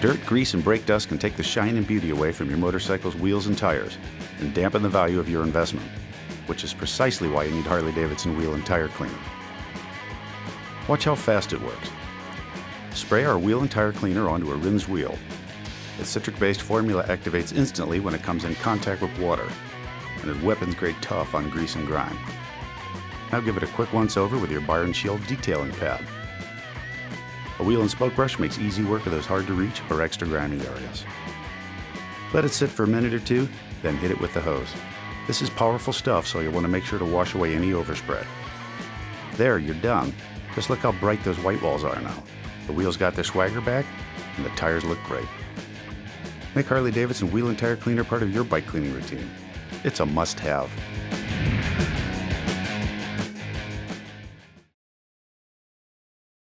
Dirt, grease, and brake dust can take the shine and beauty away from your motorcycle's wheels and tires and dampen the value of your investment, which is precisely why you need Harley-Davidson Wheel and Tire Cleaner. Watch how fast it works. Spray our wheel and tire cleaner onto a rinsed wheel. Its citric-based formula activates instantly when it comes in contact with water, and is weapons-grade tough on grease and grime. Now give it a quick once-over with your bar and shield detailing pad. A wheel and spoke brush makes easy work of those hard-to-reach or extra grimy areas. Let it sit for a minute or two, then hit it with the hose. This is powerful stuff, so you'll want to make sure to wash away any overspray. There, you're done. Just look how bright those white walls are now. The wheels got their swagger back, and the tires look great. Make Harley-Davidson Wheel and Tire Cleaner part of your bike cleaning routine. It's a must-have.